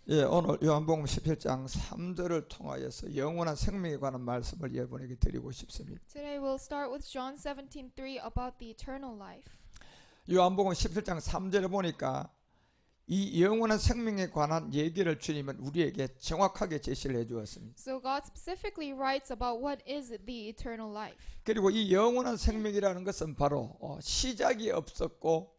예, 오늘 요한복음 17장 3절을 통하여서 영원한 생명에 관한 말씀을 여러분에게 드리고 싶습니다. Today we'll start with John 17:3 about the eternal life. 요한복음 17장 3절을 보니까 이 영원한 생명에 관한 얘기를 주님은 우리에게 정확하게 제시를 해 주었습니다. So God specifically writes about what is the eternal life. 그리고 이 영원한 생명이라는 것은 바로 시작이 없었고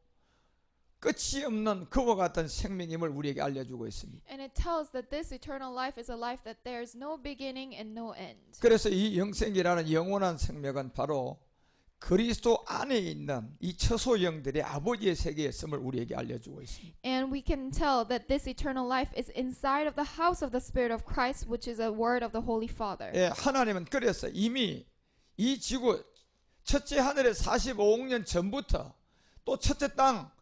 끝이 없는 그와 같은 생명임을 우리에게 알려주고 있습니다. And it tells that this eternal life is a life that there's no beginning and no end. 그래서 이 영생이라는 영원한 생명은 바로 그리스도 안에 있는 이 처소영들의 아버지의 세계였음을 우리에게 알려주고 있습니다. And we can tell that this eternal life is inside of the house of the Spirit of Christ, which is a word of the Holy Father. 예, 하나님은 그래서 이미 이 지구 첫째 하늘의 45억 년 전부터 또 첫째 땅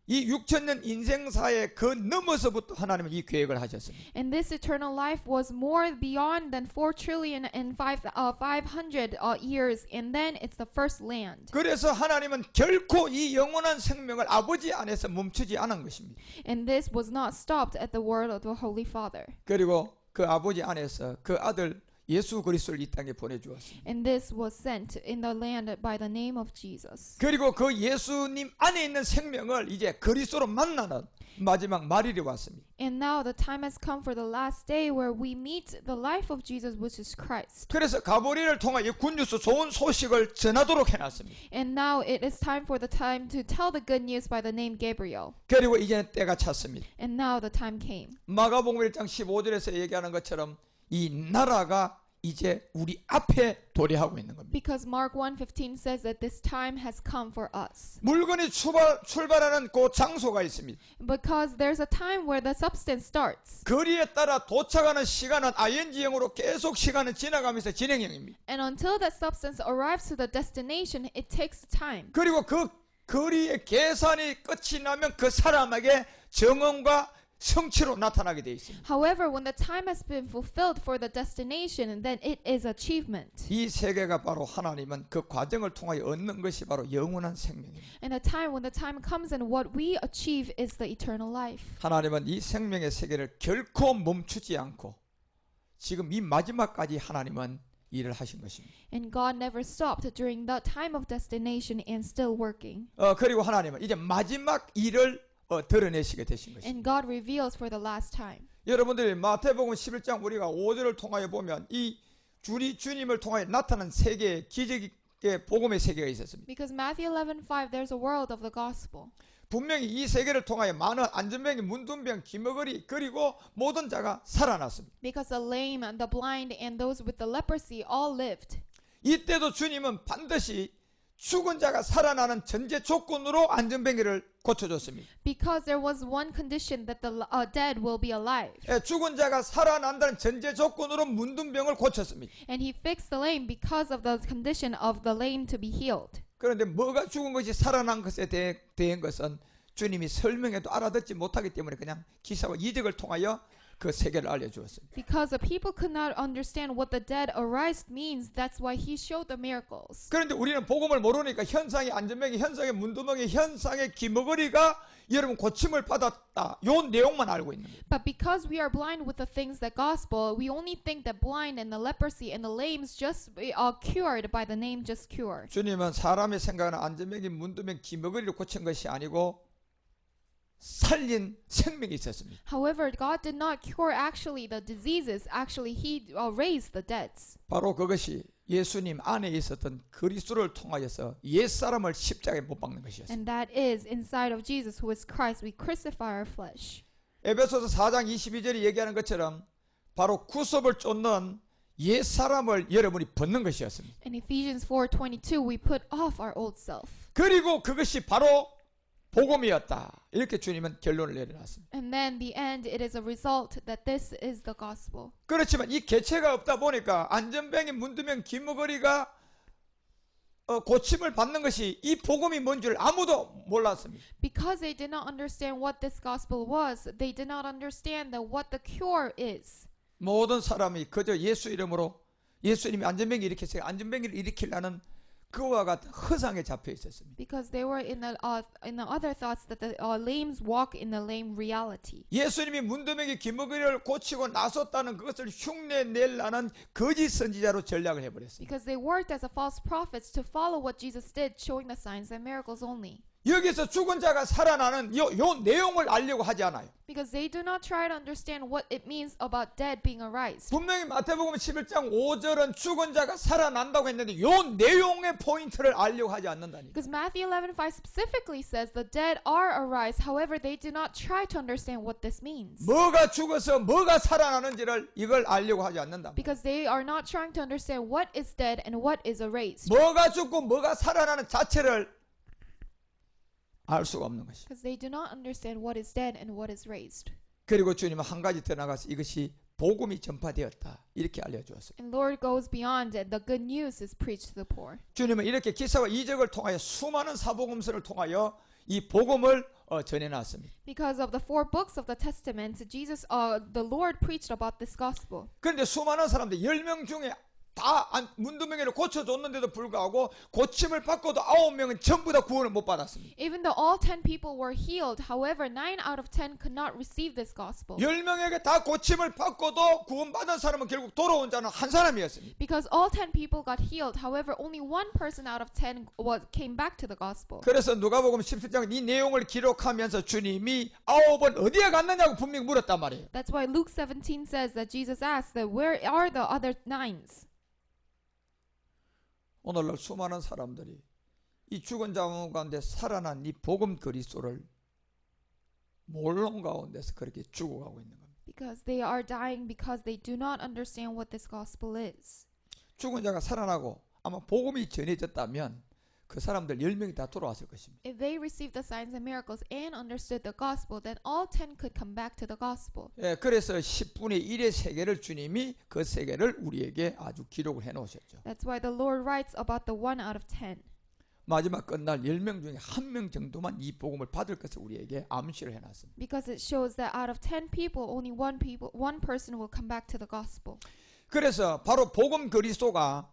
이 6천년 인생사의 그 넘어서부터 하나님은 이 계획을 하셨습니다. And this eternal life was more beyond than 4 trillion and 500 years, and then it's the first land. 그래서 하나님은 결코 이 영원한 생명을 아버지 안에서 멈추지 않은 것입니다. And this was not stopped at the word of the Holy Father. 그리고 그 아버지 안에서 그 아들 예수 그리스도를 이 땅에 보내주었습니다. And this was sent in the land by the name of Jesus. 그리고 그 예수님 안에 있는 생명을 이제 그리스도로 만나는 마지막 말일이 왔습니다. And now the time has come for the last day where we meet the life of Jesus, which is Christ. 그래서 가브리엘을 통하여 굿뉴스 좋은 소식을 전하도록 해놨습니다. And now it is time for the time to tell the good news by the name Gabriel. 그리고 이제는 때가 찼습니다. And now the time came. 마가복음 1장 15절에서 얘기하는 것처럼 이 나라가 이제 우리 앞에 도래하고 있는 겁니다. Because Mark 1:15 says that this time has come for us. 물건이 출발하는 그 장소가 있습니다. Because there's a time where the substance starts. 거리에 따라 도착하는 시간은 ing형으로 계속 시간은 지나가면서 진행형입니다. And until that substance arrives to the destination, it takes time. 그리고 그 거리의 계산이 끝이 나면 그 사람에게 정언과 성취로 나타나게 되어 있습니다. However, when the time has been fulfilled for the destination, then it is achievement. 이 세계가 바로 하나님은 그 과정을 통하여 얻는 것이 바로 영원한 생명입니다. And the time when the time comes and what we achieve is the eternal life. 하나님은 이 생명의 세계를 결코 멈추지 않고 지금 이 마지막까지 하나님은 일을 하신 것입니다. And God never stopped during the time of destination and still working. 그리고 하나님은 이제 마지막 일을 드러내시게 되신 것입니다. And God reveals for the last time. 여러분들이 마태복음 11장 우리가 5절을 통하여 보면 이 주님을 통하여 나타난 세계의 기적의 복음의 세계가 있었습니다. Because Matthew 11:5, there's a world of the gospel. 분명히 이 세계를 통하여 많은 안전병이, 문둥병, 기머거리 그리고 모든 자가 살아났습니다. Because the lame, the blind, and those with the leprosy all lived. 이때도 주님은 반드시 죽은 자가 살아나는 전제 조건으로 안전병기를 고쳐줬습니다. Because there was one condition that the dead will be alive. 죽은 자가 살아난다는 전제 조건으로 문둥병을 고쳤습니다. And he fixed the lame because of the condition of the lame to be healed. 그런데 뭐가 죽은 것이 살아난 것에 대한 것은 주님이 설명해도 알아듣지 못하기 때문에 그냥 기사와 이적을 통하여 그 세계를 알려주었습니다. Because the people could not understand what the dead arise means, that's why he showed the miracles. 그런데 우리는 복음을 모르니까 현상의 안전병이, 현상의 문두멍이, 현상의 기머거리가 여러분 고침을 받았다. 요 내용만 알고 있는 거예요. But because we are blind with the things that gospel, we only think that blind and the leprosy and the lames just are cured by the name just cured. 주님은 사람의 생각하는 안전병이, 문두멍, 기머거리를 고친 것이 아니고 살린 생명이 있었습니다. However, God did not cure actually the diseases. Actually, he raised the deads. 바로 그것이 예수님 안에 있었던 그리스도를 통하여서 옛사람을 십자가에 못 박는 것이었습니다. And that is inside of Jesus, who is Christ. We crucify our flesh. 에베소서 4장 22절이 얘기하는 것처럼 바로 구속을 쫓는 옛사람을 여러분이 벗는 것이었습니다. In Ephesians 4:22, we put off our old self. 그리고 그것이 바로 복음이었다. 이렇게 주님은 결론을 내려놨습니다. And then the end, it is a result that this is the gospel. 그렇지만 이 개체가 없다 보니까 안전병이, 문두병, 기머거리가 고침을 받는 것이 이 복음이 뭔 줄 아무도 몰랐습니다. Because they did not understand what this gospel was, they did not understand that what the cure is. 모든 사람이 그저 예수 이름으로 예수님이 안전병이 일으켰어요. 안전병이를 일으키려는 그와 같은 허상에 잡혀 있었습니다. Because they were in the other thoughts that the lames walk in the lame reality. 예수님이 문둥병의 기머리를 고치고 나섰다는 그것을 흉내내려는 거짓 선지자로 전략을 해버렸습니다. Because they worked as a false prophets to follow what Jesus did, showing the signs and miracles only. 여기서 죽은 자가 살아나는 요 내용을 알려고 하지 않아요. Because they do not try to understand what it means about dead being arised. 분명히 마태복음 11장 5절은 죽은 자가 살아난다고 했는데 요 내용의 포인트를 알려고 하지 않는다니까. Because Matthew 11:5 specifically says the dead are arise. However, they do not try to understand what this means. 뭐가 죽어서 뭐가 살아나는지를 이걸 알려고 하지 않는다. Because they are not trying to understand what is dead and what is raised. 뭐가 죽고 뭐가 살아나는 자체를 알 수가 없는 것이. Because they do not understand what is dead and what is raised. 그리고 주님은 한 가지 더 나가서 이것이 복음이 전파되었다 이렇게 알려주었어요. And Lord goes beyond it. The good news is preached to the poor. 주님은 이렇게 기사와 이적을 통하여 수많은 사복음서를 통하여 이 복음을 전해놨습니다. Because of the 4 books of the Testament, the Lord preached about this gospel. 그런데 수많은 사람들 10명 중에 다 문둥병이를 고쳐줬는데도 불구하고 고침을 받고도 9명은 전부 다 구원을 못 받았습니다. Even though all 10 people were healed, however, 9 out of 10 could not receive this gospel. 10명에게 다 고침을 받고도 구원받은 사람은 결국 돌아온 자는 한 사람이었습니다. Because all 10 people got healed, however, only 1 person out of 10 came back to the gospel. 그래서 누가복음 17장 이 내용을 기록하면서 주님이 9은 어디에 갔느냐고 분명히 물었단 말이에요. That's why Luke 17 says that Jesus asked that where are the other 9s? 오늘날 수많은 사람들이 이 죽은 자 가운데 살아난 이 복음 그리스도를 모르는 가운데서 그렇게 죽어가고 있는 겁니다. Because they are dying because they do not understand what this gospel is. 죽은 자가 살아나고 아마 복음이 전해졌다면 그 사람들 10명이 다 돌아왔을 것입니다. If they received the signs and miracles and understood the gospel, then all 10 could come back to the gospel. 예, 그래서 10분의 1의 세계를 주님이 그 세계를 우리에게 아주 기록을 해 놓으셨죠. That's why the Lord writes about the 1 out of 10. 마지막 끝날 10명 중에 1명 정도만 이 복음을 받을 것을 우리에게 암시를 해 놨습니다. Because it shows that out of 10 people, only one person will come back to the gospel. 그래서 바로 복음 그리스도가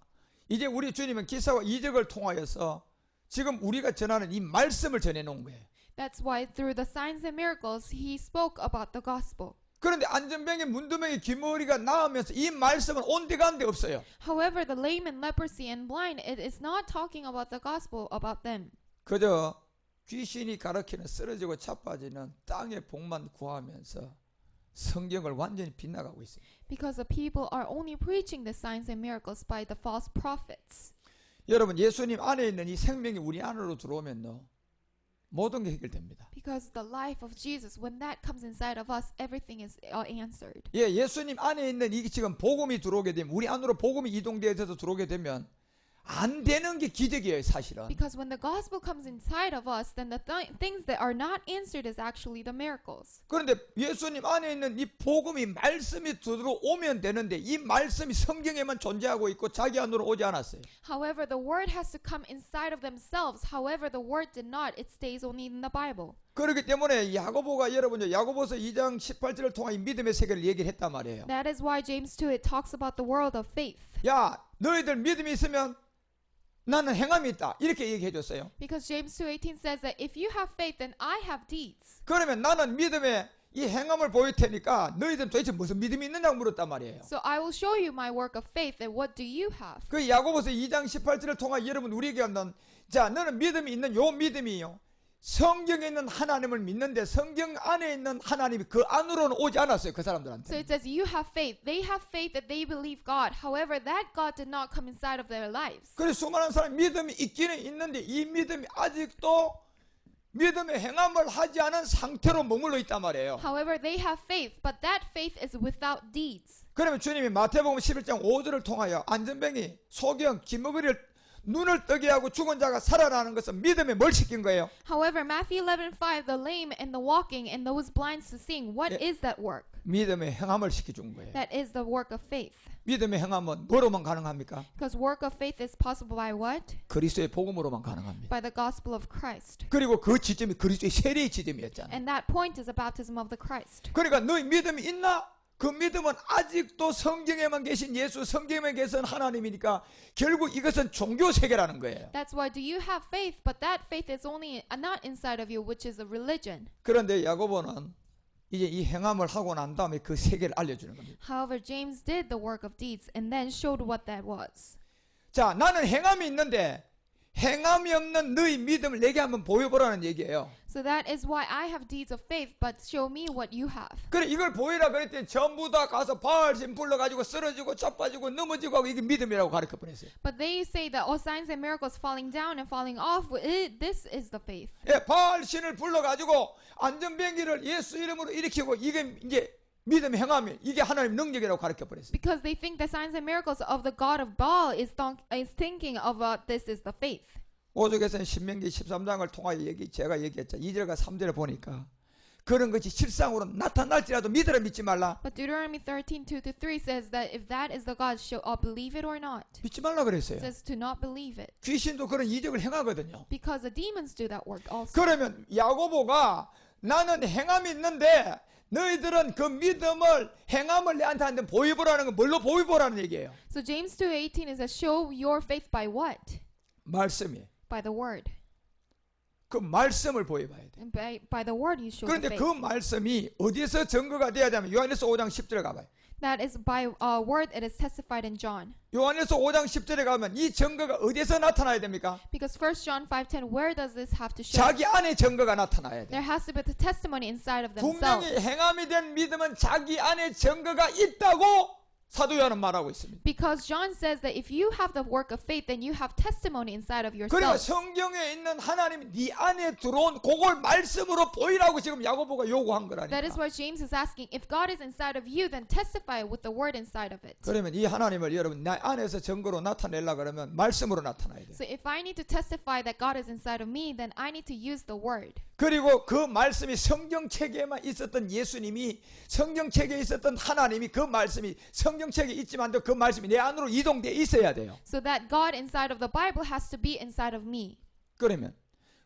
이제 우리 주님은 기사와 이적을 통하여서 지금 우리가 전하는 이 말씀을 전해 놓은 거예요. That's why through the signs and miracles, he spoke about the gospel. 그런데 안전병의 문두병의 귀머리가 나오면서 이 말씀은 온데간데 없어요. However, the lame and leprosy and blind, it is not talking about the gospel about them. 그저 귀신이 가르치는 쓰러지고 자빠지는 땅의 복만 구하면서 성경을 완전히 빗나가고 있어요. Because the people are only preaching the signs and miracles by the false prophets. 여러분 예수님 안에 있는 이 생명이 우리 안으로 들어오면요 모든 게 해결됩니다. Because the life of Jesus, when that comes inside of us, everything is answered. 예, 예수님 안에 있는 이 지금 복음이 들어오게 되면 우리 안으로 복음이 이동되어서 들어오게 되면 안 되는 게 기적이에요, 사실은. Because when the gospel comes inside of us, then the things that are not answered is actually the miracles. 그런데 예수님 안에 있는 이 복음이 말씀이 들어오면 되는데 이 말씀이 성경에만 존재하고 있고 자기 안으로 오지 않았어요. However, the word has to come inside of themselves. However, the word did not. It stays only in the Bible. 그렇기 때문에 야고보가 여러분 야고보서 2장 18절을 통해 이 믿음의 세계를 얘기를 했단 말이에요. That is why James 2, it talks about the world of faith. 야, 너희들 믿음이 있으면 나는 행함이 있다. 이렇게 얘기해 줬어요. Because James 2:18 says that if you have faith, then I have deeds. 그러면 나는 믿음의 이 행함을 보일 테니까 너희들은 도대체 무슨 믿음이 있느냐고 물었단 말이에요. So I will show you my work of faith, and what do you have? 그 야고보서 2장 18절을 통해 여러분 우리에게 한다는 자, 너는 믿음이 있는 요 믿음이요. 성경에 있는 하나님을 믿는데 성경 안에 있는 하나님이 그 안으로는 오지 않았어요. 그 So 사람들한테. it says you have faith. They have faith that they believe God. However, that God did not come inside of their lives. 그래서 수많은 사람이 믿음이 있기는 있는데 이 믿음이 아직도 믿음의 행함을 하지 않은 상태로 머물러 있단 말이에요. However, they have faith, but that faith is without deeds. 그러면 주님이 마태복음 11장 5절을 통하여 안전병이 소경 기머리를 눈을 뜨게 하고 죽은 자가 살아나는 것은 믿음에 뭘 시킨 거예요? However, Matthew 11:5, the lame and the walking and those blinds to seeing, what is that work? 믿음의 행함을 시켜준 거예요. That is the work of faith. 믿음의 행함은 뭐로만 가능합니까? Because work of faith is possible by what? 그리스도의 복음으로만 가능합니다. By the gospel of Christ. 그리고 그 지점이 그리스도의 세례의 지점이었잖아요. And that point is the baptism of the Christ. 그러니까 너희 믿음이 있나? 그 믿음은 아직도 성경에만 계신 예수, 성경에만 계신 하나님이니까 결국 이것은 종교 세계라는 거예요. That's why do you have faith, but that faith is only not inside of you, which is a religion. 그런데 야고보는 이제 이 행함을 하고 난 다음에 그 세계를 알려주는 겁니다. However, James did the work of deeds and then showed what that was. 자, 나는 행함이 있는데 행함이 없는 너희 믿음을 내게 한번 보여보라는 얘기예요. So that is why I have deeds of faith, but show me what you have. 그래 이걸 보이라 그랬더니 전부 다 가서 바알신 불러가지고 쓰러지고 자빠지고 넘어지고 하고 이게 믿음이라고 가르쳐 버렸어요. But they say that all signs and miracles falling down and falling off, this is the faith. 예, 바알신을 불러가지고 안전병기를 예수 이름으로 일으키고 이게 이제 믿음의 행함이 이게 하나님 능력이라고 가르쳐 버렸어요. Because they think the signs and miracles of the God of Baal is thinking of this is the faith. 오죽에서는 신명기 13장을 통하여 제가 얘기했죠. 2절과 3절에 보니까 그런 것이 실상으로 나타날지라도 믿으라 믿지 말라. But Deuteronomy 13:2-3 says that if that is the God, believe it or not. 믿지 말라 그랬어요. It says to not believe it. 귀신도 그런 이적을 행하거든요. Because the demons do that work also. 그러면 야고보가 나는 행함이 있는데 너희들은 그 믿음을 행함을 내한테 한번 보여보라는 건 뭘로 보여보라는 얘기예요. So James 2:18 is that show your faith by what? 말씀이. By the word. 그 말씀을 보여봐야 돼. And by the word you show the 그런데 faith. 그 말씀이 어디서 증거가 돼야 되면 요한일서 5장 10절에 가봐요. That is by a word that is testified in John. 요한일서 5장 10절에 가면 이 증거가 어디서 나타나야 됩니까? Because 1 John 5:10, where does this have to show? 자기 안에 증거가 나타나야 돼. There has to be the testimony inside of 분명히 themselves. 행함이 된 믿음은 자기 안에 증거가 있다고 사도 요한은 말하고 있습니다. Because John says that if you have the work of faith, then you have testimony inside of 그리고 yourself. 성경에 있는 하나님이 네 안에 들어온 그걸 말씀으로 보이라고 지금 야고보가 요구한 That 거라니까. is why James is asking, if God is inside of you, then testify with the word inside of it. 그러면 이 하나님을 여러분 내 안에서 증거로 나타내려 그러면 말씀으로 나타나야 돼. So if I need to testify that God is inside of me, then I need to use the word. 그리고 그 말씀이 성경책에만 있었던 예수님이 성경책에 있었던 하나님이 그 말씀이 성경책에 있지만도 그 말씀이 내 안으로 이동돼 있어야 돼요. So that God inside of the Bible has to be inside of me. 그러면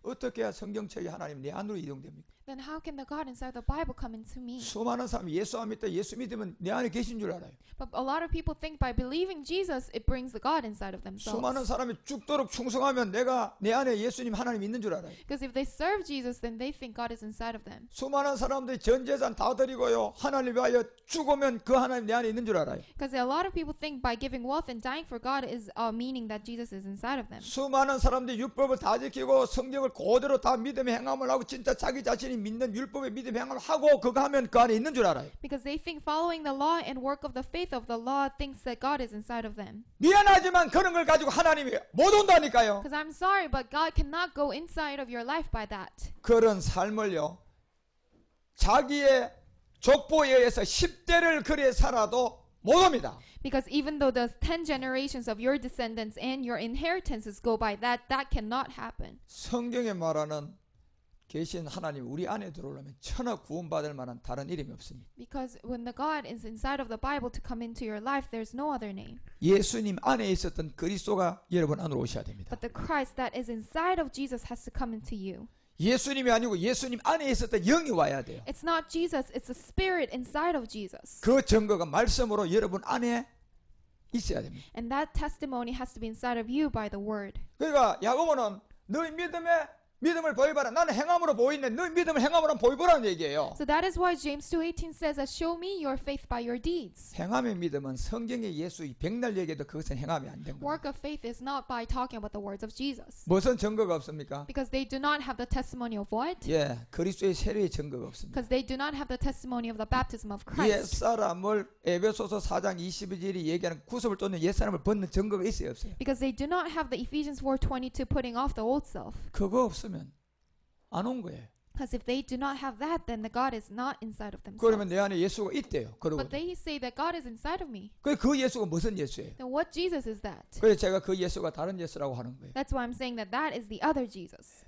어떻게 해야 성경책의 하나님이 내 안으로 이동됩니까? Then how can the God inside the Bible come into me? 수많은 사람이 예수 안 믿다 예수 믿으면 내 안에 계신 줄 알아요. But a lot of people think by believing Jesus, it brings the God inside of 수많은 themselves. 사람이 죽도록 충성하면 내가 내 안에 예수님 하나님 있는 줄 알아요. Because if they serve Jesus, then they think God is inside of them. 수많은 사람들이 전 재산 다 드리고요 하나님 위하여 죽으면 그 하나님 내 안에 있는 줄 알아요. Because a lot of people think by giving wealth and dying for God is meaning that Jesus is inside of them. 수많은 사람들이 율법을 다 지키고 성경을 그대로 다 믿음의 행함을 하고 진짜 자기 자신이 믿는 율법의 믿음의 행함을 하고 그거 하면 그 안에 있는 줄 알아요. Because they think following the law and work of the faith of the law thinks that God is inside of them. 미안하지만 그런 걸 가지고 하나님이 못 온다니까요. Because I'm sorry, but God cannot go inside of your life by that. 그런 삶을요 자기의 족보에 의해서 10대를 그래 살아도 못 옵니다. Because even though the 10 generations of your descendants and your inheritances go by that cannot happen. 성경에 말하는 계신 하나님 우리 안에 들어오려면 천하 구원받을 만한 다른 이름이 없습니다. Because when the God is inside of the Bible to come into your life, there's no other name. 예수님 안에 있었던 그리스도가 여러분 안으로 오셔야 됩니다. But the Christ that is inside of Jesus has to come into you. 예수님이 아니고 예수님 안에 있었던 영이 와야 돼요. It's not Jesus, it's the Spirit inside of Jesus. 그 증거가 말씀으로 여러분 안에 있어야 됩니다. And that testimony has to be inside of you by the Word. 그러니까 야고보는 너희 믿음을 보여봐라. 나는 행함으로 보이는데 너희 믿음을 행함으로 보여보라는 얘기예요. So that is why James 2:18 says that show me your faith by your deeds. 행함의 믿음은 성경의 예수 백날 얘기해도 그것은 행함이 안 된 거예요. Work of faith is not by talking about the words of Jesus. 무슨 증거가 없습니까? Because they do not have the testimony of what? 예, 그리스도의 세례의 증거가 없습니다. Because they do not have the testimony of the baptism of 옛 Christ. 사람을 에베소서 4장 22절이 얘기하는 구속을 쫓는 옛 사람을 벗는 증거가 있어요, 없어요? Because they do not have the Ephesians 4:22 putting off the old self. 그거 없으면 안 온 거예요. Because if they do not have that, then the God is not inside of 그러면 themselves. 내 안에 예수가 있대요. 그러고 But they say that God is inside of me. 그 예수가 무슨 예수예요? Then what Jesus is that? 그래서 제가 그 예수가 다른 예수라고 하는 거예요. That's why I'm saying that that is the other Jesus.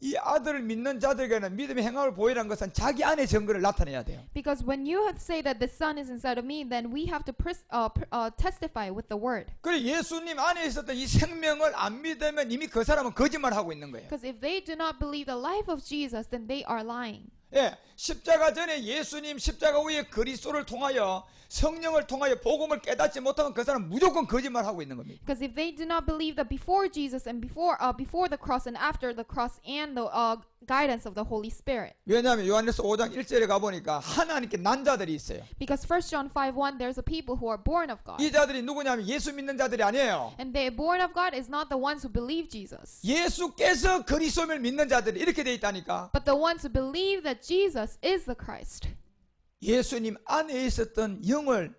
이 아들을 믿는 자들에게는 믿음의 행함을 보이라는 것은 자기 안의 증거를 나타내야 돼요. Because when you say that the Son is inside of me, then we have to testify with the Word. 그래 예수님 안에 있었던 이 생명을 안 믿으면 이미 그 사람은 거짓말하고 있는 거예요. Because if they do not believe the life of Jesus, then they are lying. 예, 십자가 전에 예수님 십자가 위에 그리스도를 통하여 성령을 통하여 복음을 깨닫지 못하면 그 사람 무조건 거짓말하고 있는 겁니다. Because if they do not believe that before Jesus and before the cross and after the cross and the guidance of the Holy Spirit. 왜냐하면 요한일서 5장 1절에 가보니까 하나님께 난 자들이 있어요. Because 1 John 5:1 there's a people who are born of God. 이 자들이 누구냐면 예수 믿는 자들이 아니에요. And they born of God is not the ones who believe Jesus. 예수께서 그리스도를 믿는 자들이 이렇게 돼 있다니까. But the ones who believe that Jesus is the Christ. 예수님 안에 있었던 영을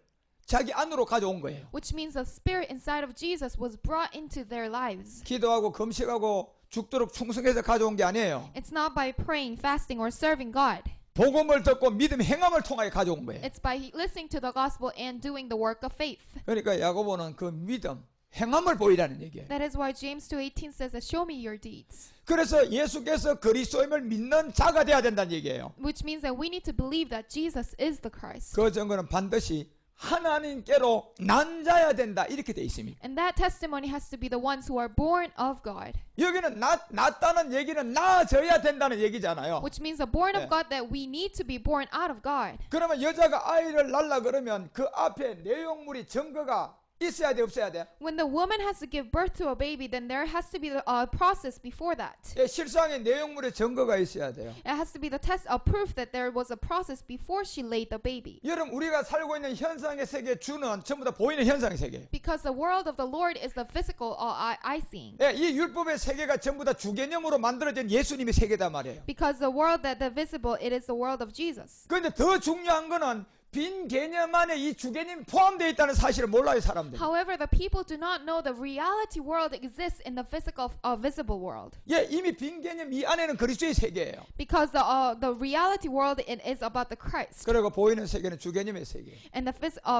자기 안으로 가져온 거예요. Which means the spirit inside of Jesus was brought into their lives. 기도하고 금식하고 죽도록 충성해서 가져온 게 아니에요. It's not by praying, fasting, or serving God. 복음을 듣고 믿음 행함을 통하여 가져온 거예요. It's by listening to the gospel and doing the work of faith. 그러니까 야고보는 그 믿음, 행함을 보이라는 얘기예요. That is why James 2:18 says that show me your deeds. 그래서 예수께서 그리스도임을 믿는 자가 돼야 된다는 얘기예요. Which means that we need to believe that Jesus is the Christ. 그 증거는 반드시 하나님께로 난 자야 된다 이렇게 돼 있습니다. And that testimony has to be the ones who are born of God. 여기는 낫다는 얘기는 나아져야 된다는 얘기잖아요. Which means the born of 네. God that we need to be born out of God. 그러면 여자가 아이를 낳으려 그러면 그 앞에 내용물이 증거가 있어야 돼 없어야 돼? When the woman has to give birth to a baby, then there has to be a process before that. 예, 실상의 내용물의 증거가 있어야 돼요. It has to be the test of proof that there was a process before she laid the baby. 여러분 우리가 살고 있는 현상의 세계 주는 전부 다 보이는 현상의 세계. Because the world of the Lord is the physical eye seeing. 예, 이 율법의 세계가 전부 다 주개념으로 만들어진 예수님의 세계단 말이에요. Because the world that the visible, it is the world of Jesus. 그런데 더 중요한 거는 빈 개념 안에 이 주개념이 포함되어 있다는 사실을 몰라요 사람들이. However, the people do not know the reality world exists in the physical, visible world. 예, 이미 빈 개념 이 안에는 그리스도의 세계예요. Because the reality world it is about the Christ, 그리고 보이는 세계는 주개념의 세계. and the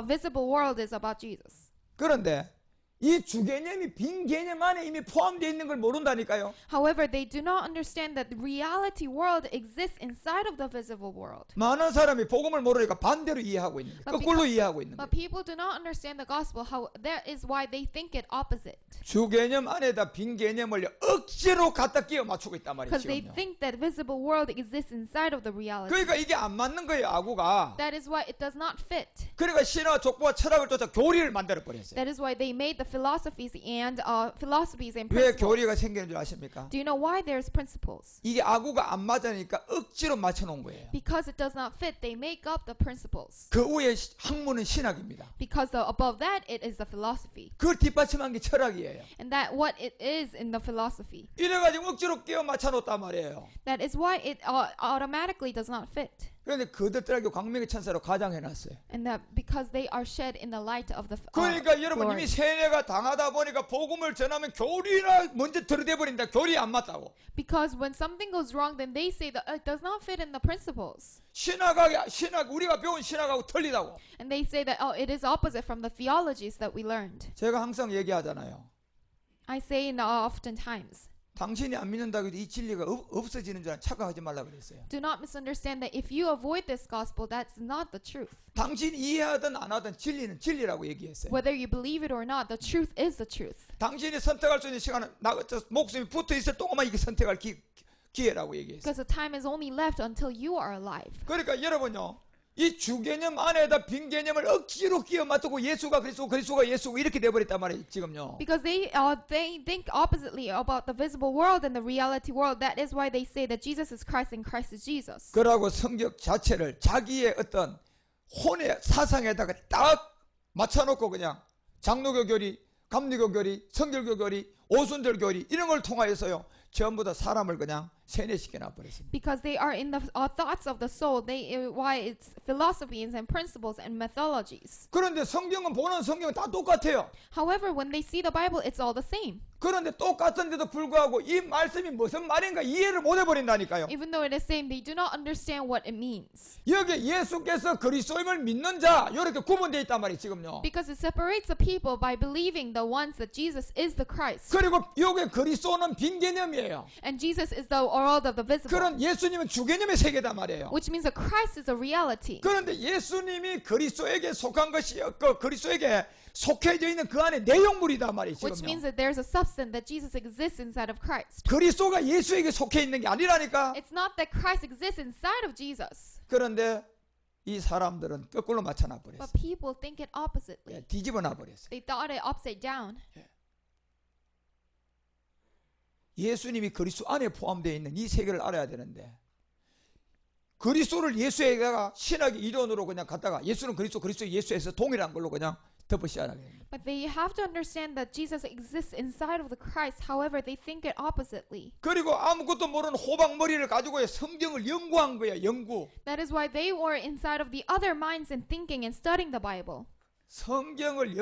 visible world is about Jesus. 그런데 이 주개념이 빈 개념 안에 이미 포함되어 있는 걸 모른다니까요. However, they do not understand that the reality world exists inside of the visible world. 많은 사람이 복음을 모르니까 반대로 이해하고 있는 거예요. 거꾸로 이해하고 있는 거예요. But people do not understand the gospel. How that is why they think it opposite. 주개념 안에다 빈 개념을 억지로 갖다 끼워 맞추고 있단 말이에요. Because they 지금요. think that visible world exists inside of the reality. 그러니까 이게 안 맞는 거예요, 아구가. That is why it does not fit. 그러니까 신화 족보와 철학을 쫓아 교리를 만들어 버렸어요. That is why they made the philosophies and 왜 principles. 교리가 생기는 줄 아십니까? Do you know why there's principles? 이게 아구가 안 맞으니까 억지로 맞춰 놓은 거예요. Because it does not fit, they make up the principles. 그 위에 학문은 신학입니다. Because above that, it is the philosophy. 그걸 뒷받침한 게 철학이에요. And that what it is in the philosophy. 이래가지고 억지로 끼워 맞춰 놓았단 말이에요. That is why it automatically does not fit. 그런데 그들에게 광명의 천사로 가장해놨어요. And that because they are shed in the light of the 그러니까 여러분 glory. 이미 세뇌가 당하다 보니까 복음을 전하면 교리나 먼저 들이대버린다. 교리 안 맞다고. Because when something goes wrong, then they say that it does not fit in the principles. 신학 우리가 배운 신학하고 틀리다고. And they say that it is opposite from the theologies that we learned. 제가 항상 얘기하잖아요. I say oftentimes, 당신이 안 믿는다고 해도 이 진리가 없어지는 줄 착각하지 말라 그랬어요. do not misunderstand that if you avoid this gospel, that's not the truth. 당신이 이해하든 안 하든 진리는 진리라고 얘기했어요. Whether you believe it or not, the truth is the truth. 당신이 선택할 수 있는 시간은 목숨이 붙어 있을 동안만 이게 선택할 기회라고 얘기했어요. Because the time is only left until you are alive. 그러니까 여러분요. 이 주개념 안에다 빈 개념을 억지로 끼워 맞추고 예수가 그리스도 그리스도가 예수고 이렇게 돼버렸단 말이에요 지금요. Because they think oppositely about the visible world and the reality world. That is why they say that Jesus is Christ and Christ is Jesus. 그러고 성경 자체를 자기의 어떤 혼의 사상에다가 딱 맞춰놓고 그냥 장로교 교리, 감리교 교리, 성결교 교리, 오순절 교리 이런 걸 통하여서요 전부 다 사람을 그냥 세뇌시켜 놔버렸습니다. Because they are in the thoughts of the soul. Why it's philosophies and principles and methodologies. 그런데 성경은 보는 성경은 다 똑같아요. However, when they see the Bible, it's all the same. 그런데 똑같은데도 불구하고 이 말씀이 무슨 말인가 이해를 못 해버린다니까요. Even though it is same, they do not understand what it means. 여기 예수께서 그리스도임을 믿는 자 이렇게 구분되어 있단 말이에요 지금요. Because it separates the people by believing the ones that Jesus is the Christ. 그리고 여기 그리스도는 빈 개념이에요. And Jesus is the world of the visible, 그런 예수님은 주개념의 세계단 말이에요. which means that Christ is a reality. 그런데 예수님이 그리스도에게 속한 것이 그 그리스도에게 속해져 있는 그 안에 내용물이다 말이에요. Which means 지금요. that there's a substance that Jesus exists inside of Christ. 그리스도가 예수에게 속해 있는 게 아니라니까. It's not that Christ exists inside of Jesus, 그런데 이 사람들은 거꾸로 맞춰놔 버렸어요. but people think it oppositely. 예, 뒤집어 놔 버렸어요. They thought it upside down. 예수님이 그리스도 안에 포함되어 있는 이 세계를 알아야 되는데 그리스도를 예수에다가 신학의 이론으로 그냥 갖다가 예수는 그리스도, 그리스도 예수에서 동일한 걸로 그냥 덮어씌워야 됩니다. But they have to understand that Jesus exists inside of the Christ. However, they think it oppositely. 그리고 아무것도 모르는 호박머리를 가지고 성경을 연구한 거야. 연구. That is why they were inside of the other minds and thinking and studying the Bible. 성경을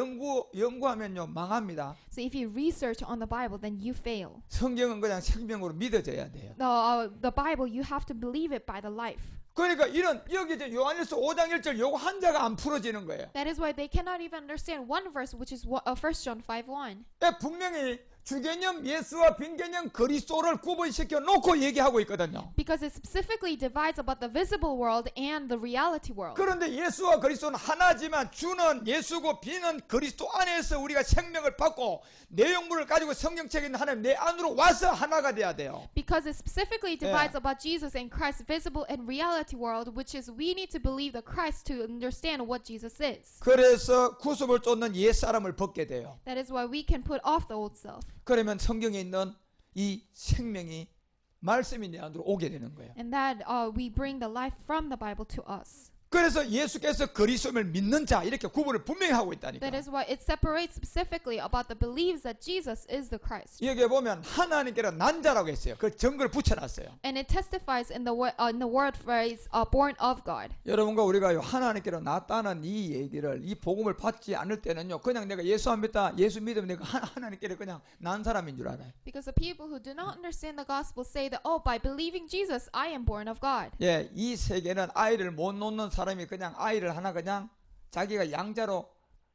연구하면요 망합니다. So if you research on the Bible, then you fail. 성경은 그냥 생명으로 믿어져야 돼요. The Bible, you have to believe it by the life. 그러니까 이런 여기 이제 요한일서 5장 1절 요거 한자가 안 풀어지는 거예요. That is why they cannot even understand one verse, which is 1 John 5:1. 분명히 주개념 예수와 빈개념 그리스도를 구분시켜 놓고 얘기하고 있거든요. Because it specifically divides about the visible world and the reality world. 그런데 예수와 그리스도는 하나지만 주는 예수고 비는 그리스도 안에서 우리가 생명을 받고 내용물을 가지고 성경책에 있는 하나님 내 안으로 와서 하나가 돼야 돼요. Because it specifically divides about Jesus and Christ, visible and reality world, which is we need to believe the Christ to understand what Jesus is. 그래서 구습을 쫓는 옛사람을 벗게 돼요. That is why we can put off the old self. 그러면 성경에 있는 이 생명이 말씀이 내 안으로 오게 되는 거예요. And that we bring the life from the Bible to us. 그래서 예수께서 그리스도를 믿는 자 이렇게 구분을 분명히 하고 있다니까. That is why it separates specifically about the beliefs that Jesus is the Christ. 여기에 보면 하나님께로 난 자라고 했어요. 그 정글을 붙여놨어요. And it testifies in the word phrase, born of God. 여러분과 우리가 하나님께로 났다는 이 얘기를 이 복음을 받지 않을 때는요. 그냥 내가 예수 안 믿다. 예수 믿으면 내가 하나님께로 그냥 난 사람인 줄 알아요. Because the people who do not understand the gospel say that, oh, by believing Jesus, I am born of God. 예, 이 세계는 아이를 못 놓는 사람이 그냥 아이를 하나 그냥 자기가 양자로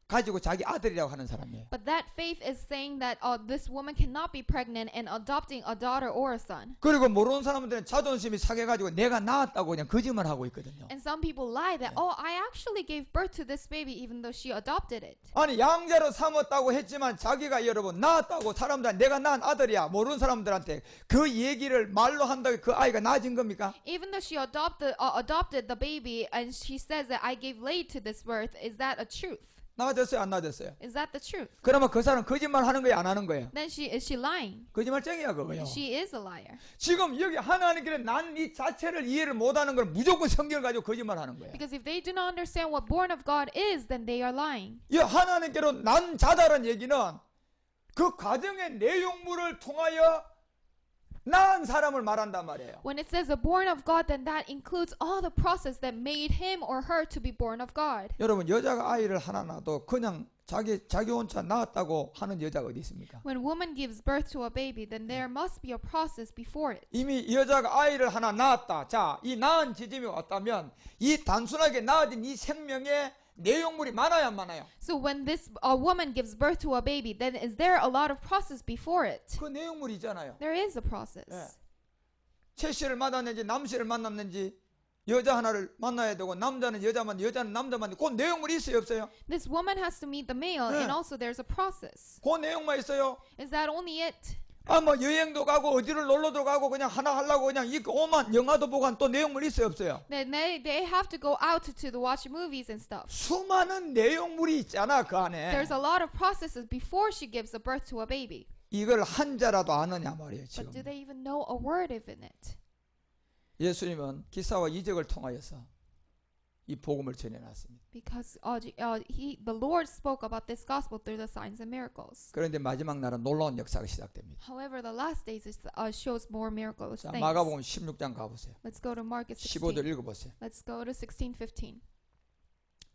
가지고 자기 아들이라고 하는 사람이에요. But that faith is saying that this woman cannot be pregnant and adopting a daughter or a son. 그리고 모르는 사람들은 자존심이 상해가지고 내가 낳았다고 그냥 거짓말 하고 있거든요. And some people lie that, oh, I actually gave birth to this baby even though she adopted it. 아니 양자로 삼았다고 했지만 자기가 여러분 낳았다고 사람들 내가 낳은 아들이야 모르는 사람들한테 그 얘기를 말로 한다고 그 아이가 낳아진 겁니까? Even though she adopted the baby and she says that I gave late to this birth, is that a truth? 낳아졌어요 안 낳아졌어요? Is that the truth? 그러면 그 사람 거짓말 하는 거예요 안 하는 거예요? Then is she lying? 거짓말쟁이야 그거요. She is a liar. 지금 여기 하나님께서 난 이 자체를 이해를 못하는 걸 무조건 성경을 가지고 거짓말하는 거예요. Because if they do not understand what born of God is, then they are lying. 이 하나님께로 난 자다라는 얘기는 그 과정의 내용물을 통하여 낳은 사람을 말한단 말이에요. When it says a born of God, then that includes all the process that made him or her to be born of God. 여러분 여자가 아이를 하나 낳아도 그냥 자기 혼자 낳았다고 하는 여자가 어디 있습니까? When woman gives birth to a baby, then there must be a process before it. 이미 여자가 아이를 하나 낳았다. 자, 이 낳은 지점이 왔다면 이 단순하게 낳아진 이 생명의 내용물이 많아야 안 많아요? So when this woman gives birth to a baby, then is there a lot of process before it? 그 내용물이 있잖아요. There is a process. 예. 최 씨를 만났는지 남 씨를 만났는지 여자 하나를 만나야 되고 남자는 여자는 남자만 그 내용물이 있어요 없어요? This woman has to meet the male, 네. and also there's a process. 그 내용만 있어요. Is that only it? 뭐 여행도 가고 어디를 놀러도 가고 그냥 하나 하려고 그냥 이 오만 영화도 보고 한 또 내용물 있어요 없어요? Then they have to go out to watch movies and stuff. 수많은 내용물이 있잖아 그 안에. There's a lot of processes before she gives a birth to a baby. 이걸 한자라도 아느냐 말이에요 But do 지금. they even know a word in it? 예수님은 기사와 이적을 통하여서 이 복음을 전해놨습니다. Because the Lord spoke about this gospel through the signs and miracles. 그런데 마지막 날은 놀라운 역사가 시작됩니다. However, the last days shows more miraculous 자, things. 마가복음 16장 가보세요. Let's go to Mark 15절 16. 읽어보세요. Let's go to 16:15.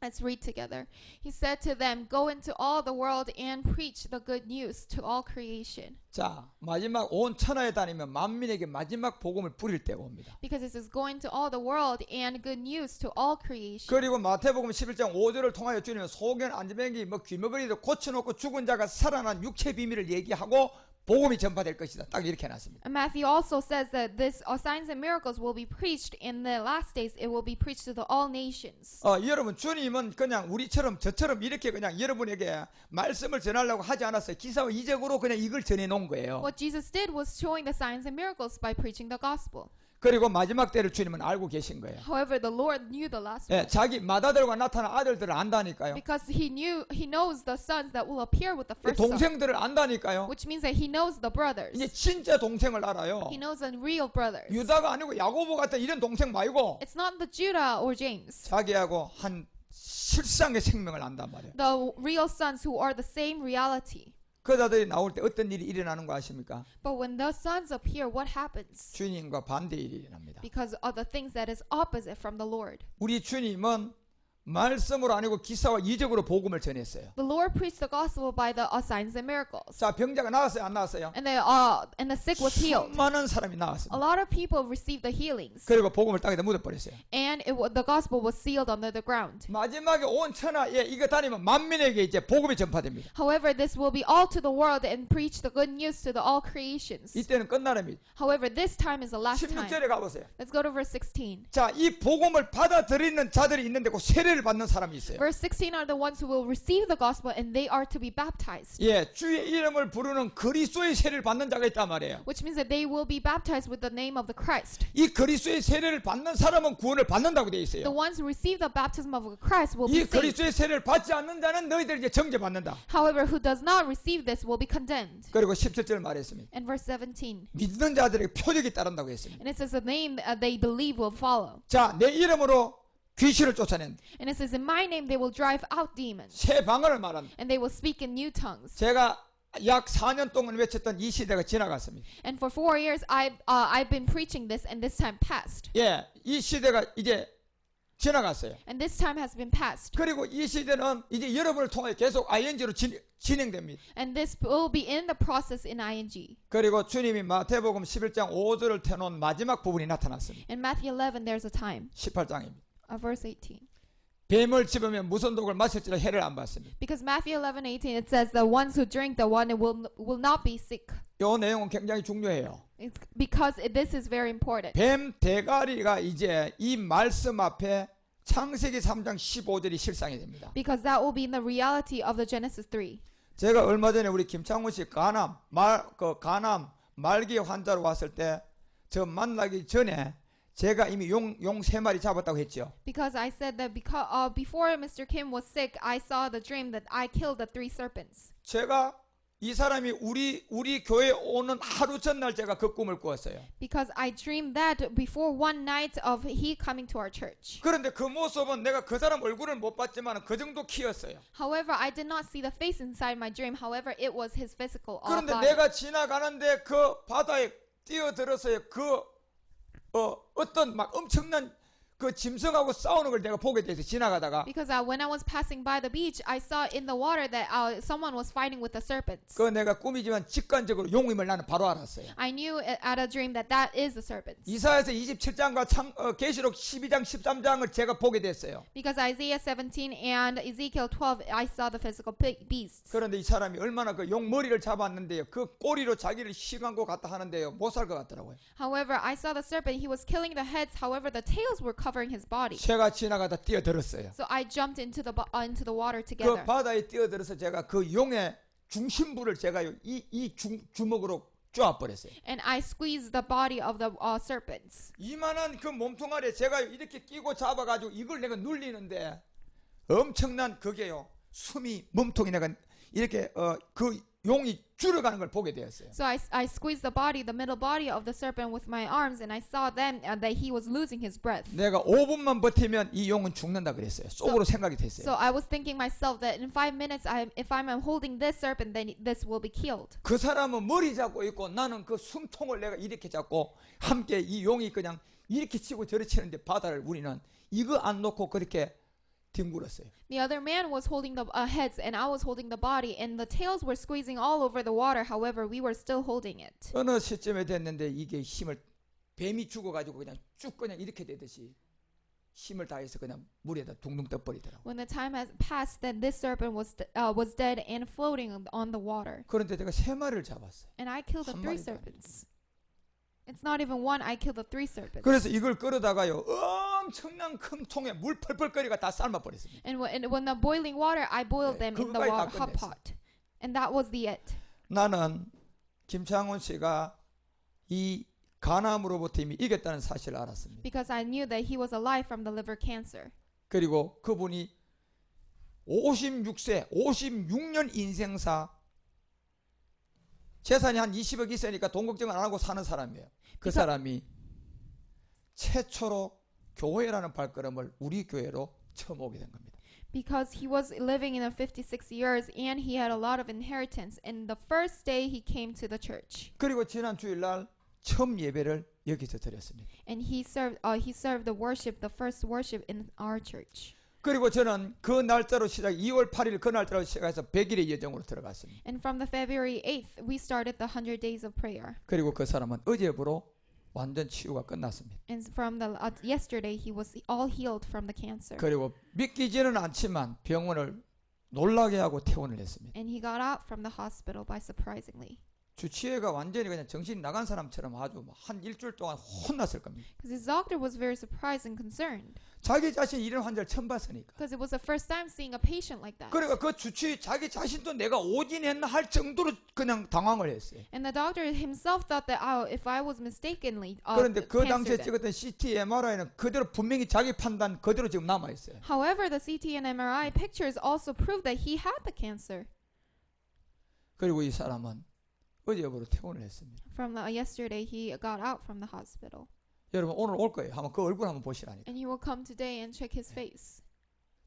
Let's read together. He said to them, "Go into all the world and preach the good news to all creation." 자, 마지막 온 천하에 다니면 만민에게 마지막 복음을 뿌릴 때가 옵니다. Because it says, "Go into all the world and good news to all creation." 그리고 마태복음 11장 5절을 통하여 주님은 소견 안전뱅이 귀머거리도 고쳐놓고 죽은 자가 살아난 육체 비밀을 얘기하고 복음이 전파될 것이다. 딱 이렇게 해놨습니다. And Matthew also says that this signs and miracles will be preached in the last days. It will be preached to the all nations. 여러분 주님은 그냥 우리처럼 저처럼 이렇게 그냥 여러분에게 말씀을 전하려고 하지 않았어요. 기사와 이적으로 그냥 이걸 전해 놓은 거예요. What Jesus did was showing the signs and miracles by preaching the gospel. 그리고 마지막 때를 주님은 알고 계신 거예요. However, the Lord knew the last 예, one. 자기 맏아들과 나타난 아들들을 안다니까요. Because he knows the sons that will appear with the first son. 동생들을 안다니까요. Which means that he knows the brothers. 이제 진짜 동생을 알아요. He knows the real brothers. 유다가 아니고 야고보 같은 이런 동생 말고 It's not the Judah or James. 자기하고 한 실상의 생명을 안단 말이에요. The real sons who are the same reality. 그 자들이 나올 때 어떤 일이 일어나는 거 아십니까? But when the sons appear, what happens? 주님과 반대 일이 일어납니다. Because of the things that is opposite from the Lord. 우리 주님은 말씀으로 아니고 기사와 이적으로 복음을 전했어요. The Lord preached the gospel by the signs and miracles. 자, 병자가 나왔어요, 안 나왔어요? And the sick was healed. 수많은 사람이 A 나왔습니다. lot of people received the healings. 그리고 복음을 땅에다 묻어버렸어요. And the gospel was sealed under the ground. 마지막에 온 천하에 이거 다니면 만민에게 이제 복음이 전파됩니다. However, this will be all to the world and preach the good news to the all creations. 이때는 끝나랍니다. However, this time is the last time. 16절에 가보세요. Let's go to verse 16. 자, 이 복음을 받아들이는 자들이 있는데 그 세례를 받는 사람이 있어요. Verse 16 are the ones who will receive the gospel and they are to be baptized. 예, 주의 이름을 부르는 그리스도의 세례를 받는 자가 있단 말이에요. Which means that they will be baptized with the name of the Christ. 이 그리스도의 세례를 받는 사람은 구원을 받는다고 되어 The 있어요. ones who receive the baptism of Christ will be 이 saved. 그리스도의 세례를 받지 않는 자는 너희들 이제 정죄받는다. However, who does not receive this will be condemned. 그리고 17절 말했습니다. And verse 17. 믿는 자들에게 표적이 따른다고 했습니다. And it says the name they believe will follow. 자, 내 이름으로 귀신을 쫓아낸다. And it says in my name they will drive out demons. 새 방언을 말한다. And they will speak in new tongues. 제가 약 4년 동안 외쳤던 이 시대가 지나갔습니다. And for 4 years I've been preaching this and this time passed. 예, 이 시대가 이제 지나갔어요. And this time has been passed. 그리고 이 시대는 이제 여러분을 통해 계속 ING로 진행됩니다. And this will be in the process in ING. 그리고 주님이 마태복음 11장 5절을 펴놓은 마지막 부분이 나타났습니다. In Matthew 11 there's a time. 18장입니다. Verse 18. 뱀을 집으면 무슨 독을 마실지라 해를 안 받습니다. Because Matthew 11:18 it says the ones who drink the water will not be sick. 이 내용은 굉장히 중요해요. It's because this is very important. 뱀 대가리가 이제 이 말씀 앞에 창세기 3장 15절이 실상이 됩니다. Because that will be in the reality of the Genesis 3. 제가 얼마 전에 우리 김창훈 씨 가남 말기 환자로 왔을 때 저 만나기 전에 제가 이미 용 3마리 잡았다고 했죠. Because I said that before Mr. Kim was sick, I saw the dream that I killed the 3 serpents. 제가 이 사람이 우리 교회에 오는 하루 전날 제가 그 꿈을 꾸었어요. Because I dreamed that before one night of he coming to our church. 그런데 그 모습은 내가 그 사람 얼굴을 못 봤지만 그 정도 키였어요. However, I did not see the face inside my dream. However, it was his physical 그런데 body. 내가 지나가는데 그 바다에 뛰어들어서요. 어떤 막 엄청난 그 짐승하고 싸우는 걸 내가 보게 돼서 지나가다가 Because when I was passing by the beach, I saw in the water that someone was fighting with the serpents. 그 내가 꿈이지만 직관적으로 용임을 나는 바로 알았어요. I knew at a dream that that is the serpents. 이사야서 27장과 계시록 12장 13장을 제가 보게 됐어요. Because Isaiah 17 and Ezekiel 12, I saw the physical beasts. 그런데 이 사람이 얼마나 그 용 머리를 잡았는데요. 그 꼬리로 자기를 휘간 것 같다 하는데요. 못 살 것 같더라고요. However, I saw the serpent. He was killing the heads. However, the tails were covering his body. 새가 지나가다 뛰어들었어요. So I jumped into the water 그 together. 바다에 뛰어들어서 제가 그 용의 중심부를 제가 이 주먹으로 쪼아버렸어요. And I squeezed the body of the serpents. 이만한 그 몸통아래 제가 이렇게 끼고 잡아가지고 이걸 내가 눌리는데 엄청난 그게요. 숨이 몸통이 내가 이렇게 그 용이 줄어가는 걸 보게 되었어요. So I squeezed the middle body of the serpent with my arms, and I saw then that he was losing his breath. 내가 5분만 버티면 이 용은 죽는다 그랬어요. 속으로 생각이 됐어요. So I was thinking myself that in 5 minutes, if I'm holding this serpent, then this will be killed. 그 사람은 머리 잡고 있고 나는 그 숨통을 내가 이렇게 잡고 함께 이 용이 그냥 이렇게 치고 저렇게 치는데 바다를 우리는 이거 안 놓고 그렇게 뒹굴었어요. The other man was holding the heads, and I was holding the body, and the tails were squeezing all over the water. However, we were still holding it. 어느 시점에 됐는데 이게 힘을 뱀이 죽어가지고 그냥 쭉 그냥 이렇게 되듯이 힘을 다해서 그냥 물에다 둥둥 떠버리더라고. When the time has passed, then this serpent was dead and floating on the water. 그런데 제가 3마리를 잡았어요. And I killed the 한 3 마리도 serpents. It's not even one. I killed the 3 serpents. 그래서 이걸 끌어다가요 엄청난 큰 통에 물 펄펄거리가 다 삶아버렸습니다. And when the boiling water, I boiled 네, them in the 그거까지 다 hot 끝냈어요. pot. And that was the it. 나는 김창훈 씨가 이 간암으로부터 이미 이겼다는 사실을 알았습니다. Because I knew that he was alive from the liver cancer. 그리고 그분이 56세 56년 인생사 재산이 한 20억 있으니까 돈 걱정 안 하고 사는 사람이에요. 그 사람이 최초로 교회라는 발걸음을 우리 교회로 처음 오게 된 겁니다. Because he was living in 56 years and he had a lot of inheritance. And the first day he came to the church. 그리고 지난 주일날 처음 예배를 여기서 드렸습니다. And he served the worship, the first worship in our church. 그리고 저는 그 날짜로 시작 2월 8일 그 날짜로 시작해서 100일의 예정으로 들어갔습니다. And from the February 8th, we started the 100 days of prayer. 그리고 그 사람은 어제부로 완전 치유가 끝났습니다. And from the yesterday, he was all healed from the cancer. 그리고 믿기지는 않지만 병원을 놀라게 하고 퇴원을 했습니다. And he got out from the hospital by surprisingly. 주치의가 완전히 그냥 정신이 나간 사람처럼 아주 한 일주일 동안 혼났을 겁니다. Because his doctor was very surprised and concerned. 자기 자신이 이런 환자를 처음 봤으니까. Because it was the first time seeing a patient like that. 그러니까 그 주치의 자기 자신도 내가 오진했나 할 정도로 그냥 당황을 했어요. And the doctor himself thought that if I was mistakenly 그런데 그 당시에 cancer. 찍었던 CT, MRI는 그대로 분명히 자기 판단 그대로 지금 남아 있어요. However, the CT and MRI pictures also proved that he had the cancer. 그리고 이 사람은 어제부로 퇴원을 했습니다. From yesterday, he got out from the hospital. 여러분 오늘 올 거예요. 한번 그 얼굴 한번 보시라니까. And he will come today and check his face.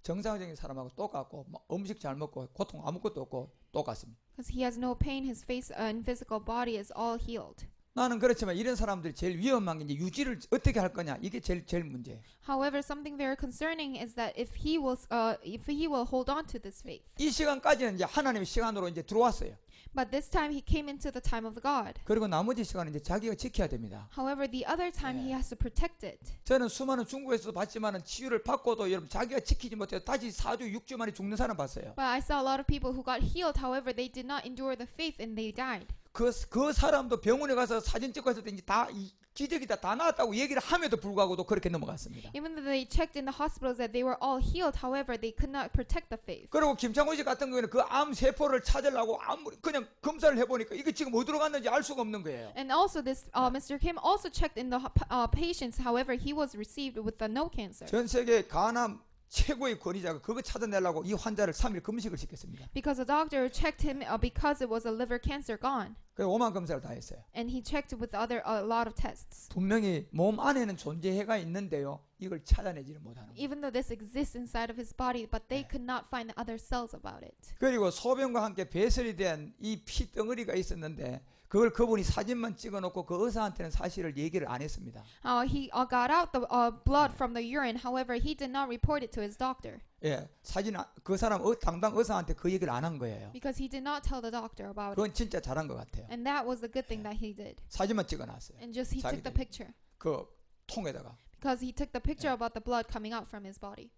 정상적인 사람하고 똑같고 음식 잘 먹고 고통 아무것도 없고 똑같습니다. Because he has no pain, his face and physical body is all healed. 나는 그렇지만 이런 사람들이 제일 위험한 게 이제 유지를 어떻게 할 거냐 이게 제일 문제예요. However, something very concerning is that if he will hold on to this faith. 이 시간까지는 이제 하나님의 시간으로 이제 들어왔어요. But this time he came into the time of God. 그리고 나머지 시간은 이제 자기가 지켜야 됩니다. However, the other time he has to protect it. 저는 수많은 중국에서도 봤지만은 치유를 받고도 여러분 자기가 지키지 못해서 다시 4주 6주 만에 죽는 사람 봤어요. But I saw a lot of people who got healed. However, they did not endure the faith and they died. 그 사람도 병원에 가서 사진 찍고 했을 때 이제 다 기적이다 다 나았다고 얘기를 함에도 불구하고도 그렇게 넘어갔습니다. Even though they checked in the hospitals that they were all healed, however, they could not protect the faith. 그리고 김창훈 씨 같은 경우에는 그 암 세포를 찾으려고 그냥 검사를 해보니까 이게 지금 어디로 갔는지 알 수가 없는 거예요. And also, this Mr. Kim also checked in the patients. However, he was received with the no cancer. 전 세계 간암 최고의 권위자가 그거 찾아내려고 이 환자를 3일 금식을 시켰습니다. Because the doctor checked him because it was a liver cancer gone. 그래서 오만 검사를 다 했어요. And he checked with a lot of tests. 분명히 몸 안에는 존재해가 있는데요. 이걸 찾아내지를 못하는 거예요. Even though this exists inside of his body, but they could not find the other cells about it. 그리고 소변과 함께 배설이 된 이 피 덩어리가 있었는데 그걸 그분이 사진만 찍어놓고 그 의사한테는 사실을 얘기를 안 했습니다. He got out the blood from the urine. However, he did not report it to his doctor. 예, 사진 그 사람 담당 의사한테 그 얘기를 안 한 거예요. Because he did not tell the doctor about it. 그건 진짜 잘한 것 같아요. And that was the good thing that he did. 사진만 찍어놨어요. And just he took the 자기들이. picture. 그 통에다가. Because he took the picture about the blood coming out from his body.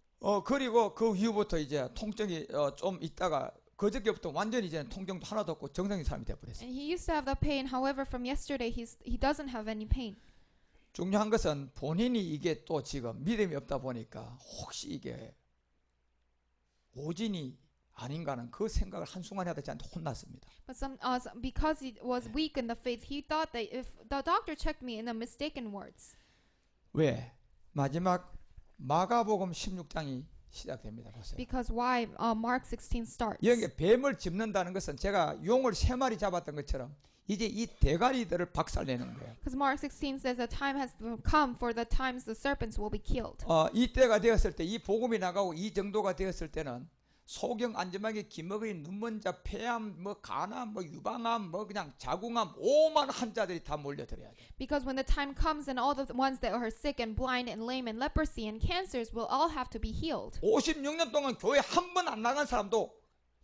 그리고 그 이후부터 이제 통증이 좀 있다가 그저께부터 완전히 이제 통증도 하나도 없고 정상인 사람이 되어버렸어요. And he used to have the pain. However, from yesterday, he doesn't have any pain. 중요한 것은 본인이 이게 또 지금 믿음이 없다 보니까 혹시 이게 오진이 아닌가는 그 생각을 한순간에 하지 않고 혼났습니다. But because he was weak in the faith, he thought that if the doctor checked me in the mistaken words. 왜? 마지막 마가복음 16장이 시작됩니다. 보세요. Because why Mark 16 starts. 여기 뱀을 짚는다는 것은 제가 용을 3마리 잡았던 것처럼 이제 이 대가리들을 박살내는 거예요. Because Mark 16 says the time has come for the times the serpents will be killed. 이때가 되었을 때 이 복음이 나가고 이 정도가 되었을 때는 소경, 안전마귀, 기머거리, 눈먼자, 폐암, 간암, 유방암, 그냥 자궁암 오만 환자들이 다 몰려들어야 돼. Because when the time comes and all the ones that are sick and blind and lame and leprosy and cancers will all have to be healed. 56년 동안 교회 한 번 안 나간 사람도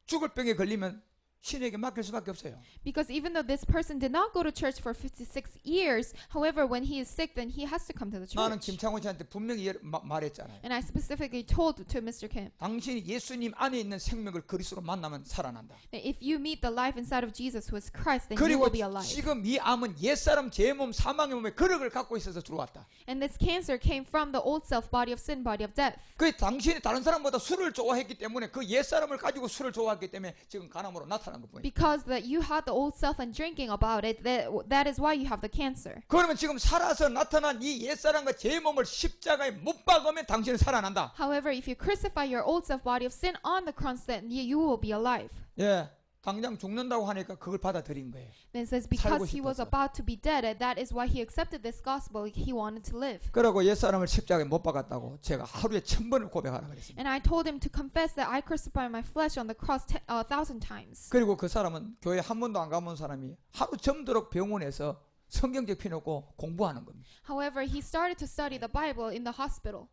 죽을 병에 걸리면 신에게 맡길 수밖에 없어요. Because even though this person did not go to church for 56 years, however, when he is sick, then he has to come to the 나는 church. 김창훈 씨한테 분명히 말했잖아요. And I specifically told to Mr. Kim 당신이 예수님 안에 있는 생명을 그리스도로 만나면 살아난다. that if you meet the life inside of Jesus, who is Christ, then you 그리고 will be alive. 지금 이 암은 옛사람 제 몸 사망의 몸에 그릇을 갖고 있어서 들어왔다. And this cancer came from the old self, body of sin, body of death. 그 당신이 다른 사람보다 술을 좋아했기 때문에 그 옛사람을 가지고 술을 좋아했기 때문에 지금 간암으로 나타난 것뿐이에요. Because that you had the old self and drinking about it, that is why you have the cancer. 그러면 지금 살아서 나타난 이 옛사람과 제 몸을 십자가에 못 박으면 당신은 살아난다. However, if you crucify your old self, body of sin on the cross, then you will be alive. 예, 당장 죽는다고 하니까 그걸 받아들인 거예요. Then it says 살고 because he was 싶어서. about to be dead, that is why he accepted this gospel. He wanted to live. 그러고 옛사람을 십자가에 못 박았다고 제가 하루에 1000번을 고백하라 그랬습니다. And I told him to confess that I crucified my flesh on the cross 1,000 times. 그리고 그 사람은 교회 한 번도 안 가본 사람이 하루 점도록 병원에서 성경책 펴놓고 공부하는 겁니다. However, he started to study the Bible in the hospital.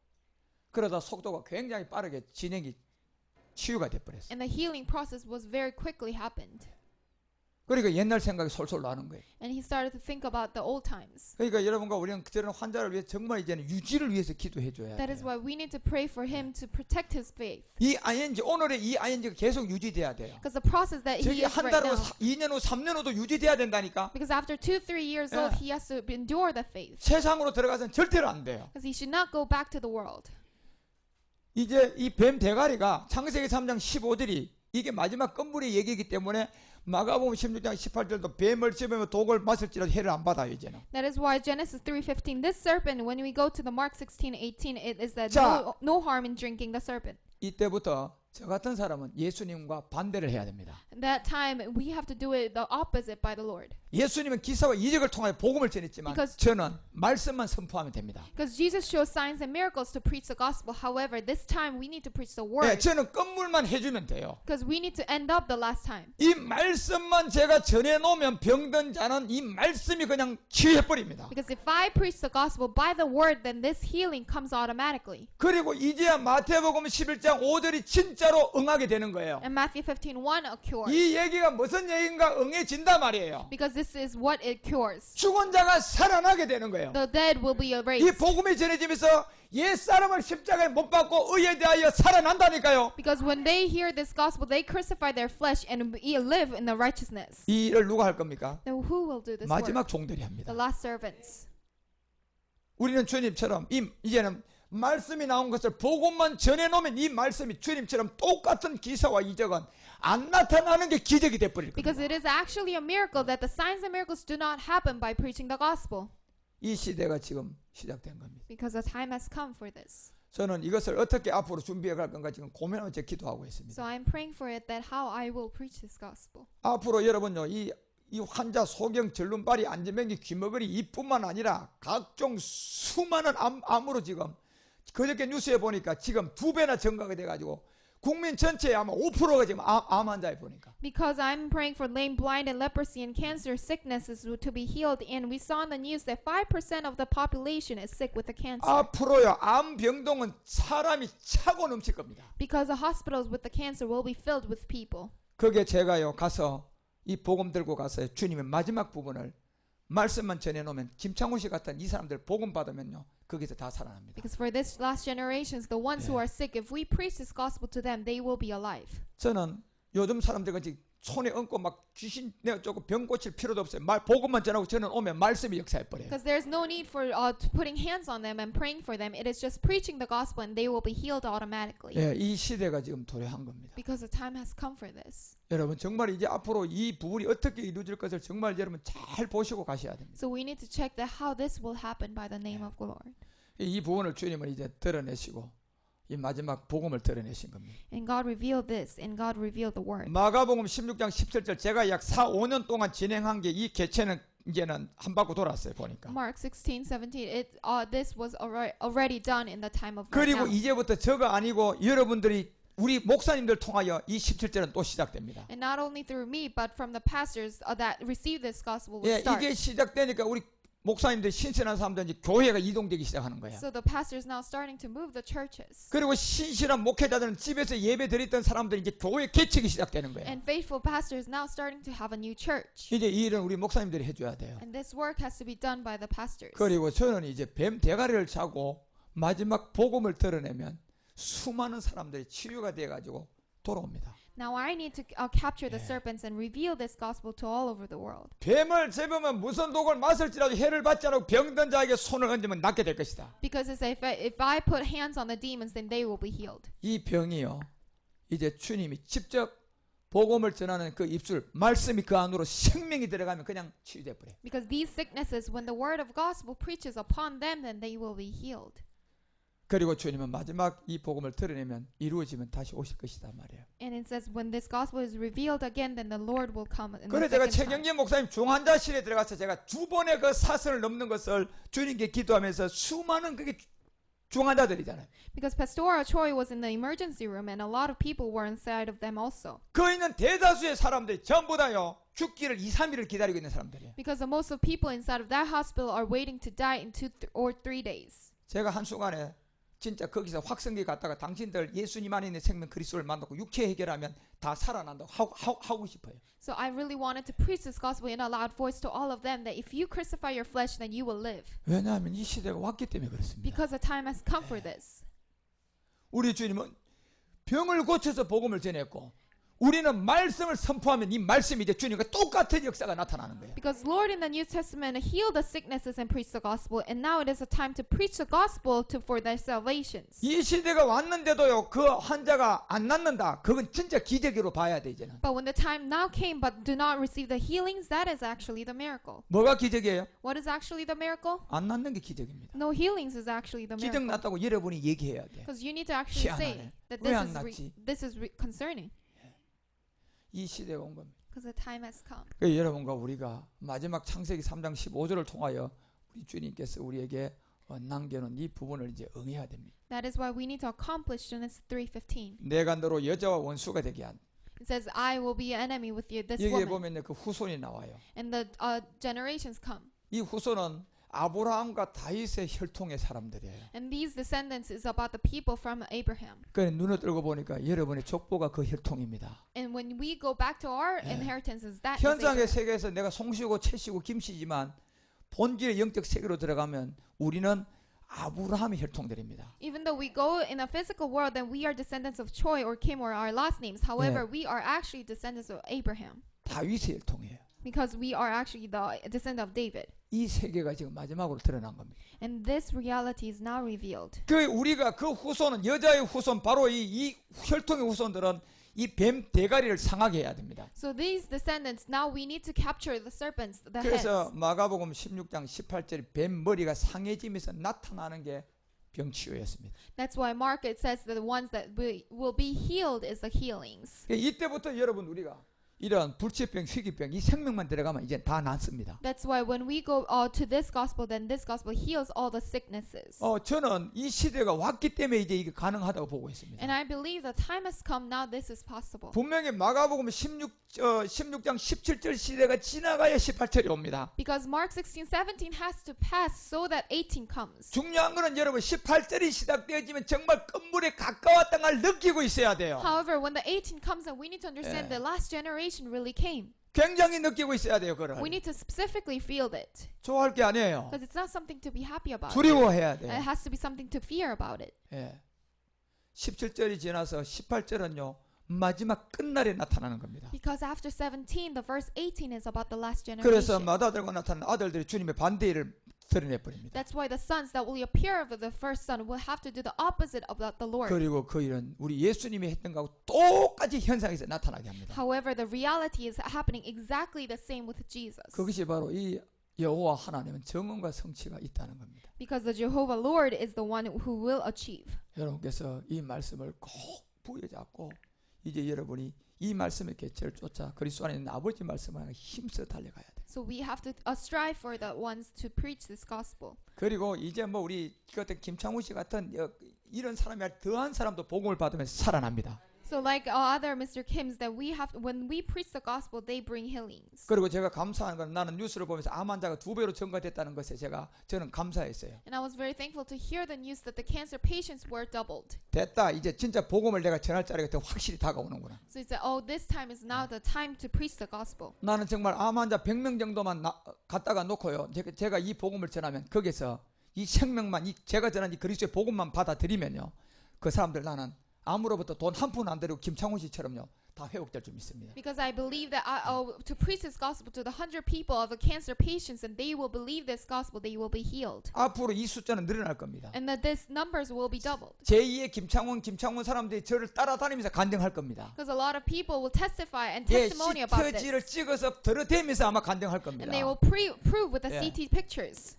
그러다 속도가 굉장히 빠르게 진행이 치유가 돼버렸어요. And the healing process was very quickly happened. 그러니까 옛날 생각이 솔솔 나는 거예요. And he started to think about the old times. 그러니까 여러분과 우리는 저런 환자를 위해 정말 이제는 유지를 위해서 기도해 줘야 That is 돼요. why we need to pray for him to protect his faith. 이 ING 오늘의 이 ING가 계속 유지돼야 돼요. Because the process that he 저기 is 한 right 달 후, now. 2년 후, 3년 후도 유지돼야 된다니까. Because after 2-3 years Yeah. old, he has to endure the faith. 세상으로 들어가서는 절대로 안 돼요. Because he should not go back to the world. 이제 이 뱀 대가리가 창세기 3장 15절이 이게 마지막 끝물의 얘기이기 때문에 마가복음 16장 18절도 뱀을 씹으면 독을 마실지라도 해를 안 받아요 이제는. That is why Genesis 3:15, this serpent, when we go to the Mark 16:18, it is that 자. no harm in drinking the serpent. 이때부터 저 같은 사람은 예수님과 반대를 해야 됩니다. That time, we have to do it the opposite by the Lord. 예수님은 기사와 이적을 통하여 복음을 전했지만 Because- 저는 말씀만 선포하면 됩니다. Because Jesus shows signs and miracles to preach the gospel. However, this time we need to preach the 네, word. 저는 끝물만 해주면 돼요. Because we need to end up the last time. 이 말씀만 제가 전해놓으면 병든 자는 이 말씀이 그냥 치유해버립니다. Because if I preach the gospel by the word, then this healing comes automatically. 그리고 이제야 마태복음 11장 5절이 진짜로 응하게 되는 거예요. And Matthew 15:1 occurs. 이 얘기가 무슨 얘기인가 응해진단 말이에요. Because this is what it cures. 죽은 자가 살아나게 되는 거예요. The dead will be 이 raised. 복음이 전해지면서 옛사람을 십자가에 못 박고 의에 대하여 살아난다니까요. Because when they hear this gospel, they crucify their flesh and live in the righteousness. 이 일을 누가 할 겁니까? Then who will do this work? 마지막 종들이 합니다. The last servants. 우리는 주님처럼 이제는 말씀이 나온 것을 복음만 전해놓으면 이 말씀이 주님처럼 똑같은 기사와 이적은 안 나타나는 게 기적이 돼버릴 Because 겁니다. it is actually a miracle that the signs and miracles do not happen by preaching the gospel. 이 시대가 지금 시작된 겁니다. Because the time has come for this. 저는 이것을 어떻게 앞으로 준비해 갈 건가 지금 고민하면서 기도하고 있습니다. So I'm praying for it that how I will preach this gospel. 앞으로 여러분요 이 환자 소경 전륜발이 안전병기 귀머거리 이뿐만 아니라 각종 수많은 암으로 지금 그저께 뉴스에 보니까 지금 2배나 증가가 돼가지고 국민 전체에 아마 5%가 지금 암 환자에 보니까. Because I'm praying for lame, blind, and leprosy and cancer sicknesses to be healed. And we saw in the news that 5% of the population is sick with the cancer. 앞으로요 암 병동은 사람이 차고 넘칠 겁니다. Because the hospitals with the cancer will be filled with people. 거기에 제가요 가서 이 복음 들고 가서 주님의 마지막 부분을 말씀만 전해놓으면 김창훈 씨 같은 이 사람들 복음 받으면요 거기서 다 살아납니다. Because for this last generations, the ones who are sick, if we preach this gospel to them, they will be alive. 저는 요즘 사람들같이 손에 얹고 막 귀신 내어쫓고 병 고칠 필요도 없어요. 복음만 전하고 저는 오면 말씀이 역사해버려요. Because there's no need for putting hands on them and praying for them. It is just preaching the gospel and they will be healed automatically. 예, 이 시대가 지금 도래한 겁니다. Because the time has come for this. 여러분 정말 이제 앞으로 이 부분이 어떻게 이루어질 것을 정말 여러분 잘 보시고 가셔야 됩니다. So we need to check that how this will happen by the name of the Lord. 이 부분을 주님은 이제 드러내시고 이 마지막 복음을 드러내신 겁니다. And God revealed this, and God revealed the word. 마가복음 16장 17절 제가 약 4-5년 동안 진행한 게 이 개체는 이제는 한 바퀴 돌았어요 보니까. Mark 16:17. This was already done in the time of 그리고 now. 이제부터 저가 아니고 여러분들이 우리 목사님들 통하여 이 17절은 또 시작됩니다. And not only through me, but from the pastors that receive this gospel will 예, start. 이게 시작되니까 우리 목사님들 신실한 사람들 이제 교회가 이동되기 시작하는 거야. So the pastors now starting to move the churches. 그리고 신실한 목회자들은 집에서 예배 드렸던 사람들이 이제 교회 개척이 시작되는 거야. And faithful pastors now starting to have a new church. 이제 이 일은 우리 목사님들이 해줘야 돼요. And this work has to be done by the pastors. 그리고 저는 이제 뱀 대가리를 차고 마지막 복음을 드러내면 수많은 사람들이 치유가 돼가지고 돌아옵니다. Now I need to capture the serpents and reveal this gospel to all over the world. 뱀을 잡으면 무슨 독을 마실지라도 해를 받지 않고 병든 자에게 손을 얹으면 낫게 될 것이다. Because it says, if I put hands on the demons, then they will be healed. 이 병이요, 이제 주님이 직접 복음을 전하는 그 입술, 말씀이 그 안으로 생명이 들어가면 그냥 치유돼 버려. Because these sicknesses, when the word of gospel preaches upon them, then they will be healed. 그리고 주님은 마지막 이 복음을 드러내면 이루어지면 다시 오실 것이다 말이에요. And it says, when this gospel is revealed again, then the Lord will come in the 그래서 제가 second time. 최경진 목사님 중환자실에 들어가서 제가 두 번의 그 사선을 넘는 것을 주님께 기도하면서 수많은 그게 중환자들이잖아요. Because Pastor Choi was in the emergency room, and a lot of people were inside of them also. 그 있는 대다수의 사람들이 전부 다요 죽기를 2, 3일을 기다리고 있는 사람들이에요. Because the most of people inside of that hospital are waiting to die in 2 or 3 days. 제가 한순간에 진짜 거기서 확성기 갔다가 당신들 예수님 안에 있는 생명 그리스도를 만나고 육체 해결하면 다 살아난다고 하고 싶어요. So I really wanted to preach this gospel in a loud voice to all of them that if you crucify your flesh, then you will live. 왜냐하면 이 시대가 왔기 때문에 그렇습니다. Because the time has come for this. 우리 주님은 병을 고쳐서 복음을 전했고 우리는 말씀을 선포하면 이 말씀이 이제 주님과 똑같은 역사가 나타나는 거예요. Because Lord in the New Testament healed the sicknesses and preached the gospel, and now it is a time to preach the gospel for their salvations. 이 시대가 왔는데도요 그 환자가 안 낫는다. 그건 진짜 기적으로 봐야 돼 이제는. But when the time now came but do not receive the healings, that is actually the miracle. 뭐가 기적이에요? What is actually the miracle? 안 낫는 게 기적입니다. No healings is actually the 기적 miracle. 났다고 여러분이 얘기해야 돼. Because you need to actually say 희한하네. that 왜 안 this is concerning. 이 시대가 온 겁니다. Because the time has come. 그래서 여러분과 우리가 마지막 창세기 3장 15절을 통하여 우리 주님께서 우리에게 남겨놓은 이 부분을 이제 응해야 됩니다. That is why we need to accomplish Genesis 3:15. 내가 너로 여자와 원수가 되게 한. It says, I will be an enemy with you, this 여기에 woman. 보면 그 후손이 나와요. And the generations come. 이 후손은 아브라함과 다윗의 혈통의 사람들이에요. And these descendants is about the people from Abraham. 그래 눈을 뜨고 보니까 여러분의 족보가 그 혈통입니다. And when we go back to our inheritances, that is 현상의 Abraham. 세계에서 내가 송씨고 채씨고 김씨지만 본질의 영적 세계로 들어가면 우리는 아브라함의 혈통들입니다. Even though we go in a physical world, then we are descendants of Choi or Kim or our last names. However, we are actually descendants of Abraham. 다윗의 혈통이에요. Because we are actually the descendant of David. 이 세계가 지금 마지막으로 드러난 겁니다. And this reality is now revealed. 그 우리가 그 후손은 여자의 후손 바로 이 혈통의 후손들은 이 뱀 대가리를 상하게 해야 됩니다. So these descendants, now we need to capture the serpents, the 그래서 heads. 마가복음 16장 18절에 뱀 머리가 상해지면서 나타나는 게 병치유였습니다. That's why Mark it says that the ones that will be healed is the healings. 이때부터 여러분 우리가 이런 불치병, 희귀병 이 생명만 들어가면 이제 다 낫습니다. That's why when we go to this gospel, then this gospel heals all the sicknesses. 저는 이 시대가 왔기 때문에 이제 이게 가능하다고 보고 있습니다. And I believe the time has come now this is possible. 분명히 마가복음 16장 17절 시대가 지나가야 18절이 옵니다. Because Mark 16:17 has to pass so that 18 comes. 중요한 거는 여러분 18절이 시작되어지면 정말 끝물에 가까웠다는 걸 느끼고 있어야 돼요. However, when the 18 comes, then we need to understand the last generation really came. 굉장히 느끼고 있어야 돼요. 그걸. We need to specifically feel it. 좋아할 게 아니에요. Because it's not something to be happy about. 두려워해야 It 돼요. has to be something to fear about it. 17절이 지나서 18절은요. 마지막 끝날에 나타나는 겁니다. Because after 17, the verse 18 is about the last 그래서 generation. 맏아들과 나타난 아들들이 주님의 반대를 드러내버립니다. That's why the sons that will appear of the first son will have to do the opposite of the Lord. 그리고 그 일은 우리 예수님이 했던 거하고 똑같이 현상에서 나타나게 합니다. However, the reality is happening exactly the same with Jesus. 그것이 바로 이 여호와 하나님은 정언과 성취가 있다는 겁니다. Because the Jehovah Lord is the one who will achieve. 여러분께서 이 말씀을 꼭 부여잡고 이제 여러분이 이 말씀의 개체를 쫓아 그리스도 안에 있는 아버지 말씀을 힘써 달려가야 돼. So we have to strive for the ones to preach this gospel. 그리고 이제 뭐 우리 같은 김창우 씨 같은 이런 사람이 더한 사람도 복음을 받으면서 살아납니다. So like other Mr. Kims, that we have, when we preach the gospel, they bring healings. 그리고 제가 감사한 건 나는 뉴스를 보면서 암 환자가 2배로 증가됐다는 것에 저는 감사했어요. And I was very thankful to hear the news that the cancer patients were doubled. 됐다. 이제 진짜 복음을 내가 전할 자리가 더 확실히 다가오는구나. So he said, oh, this time is now the time to preach the gospel. 나는 정말 암 환자 100명 정도만 갖다가 놓고요. 제가 이 복음을 전하면 거기서 이 생명만 제가 전한 이 그리스도의 복음만 받아들이면요. 그 사람들 나는 암으로부터 돈 한 푼 안 들이고 김창훈 씨처럼요. 다 회복될 줄 믿습니다. Because I believe that to preach this gospel to the 100 people of the cancer patients, and they will believe this gospel, they will be healed. 앞으로 이 숫자는 늘어날 겁니다. And that these numbers will be doubled. 제2의 김창훈 사람들이 저를 따라다니면서 간증할 겁니다. Because a lot of people will testify and 예, testimony about CTG를 this. 찍어서 들어대면서 아마 간증할 겁니다. And they will prove with the Yeah. CT pictures.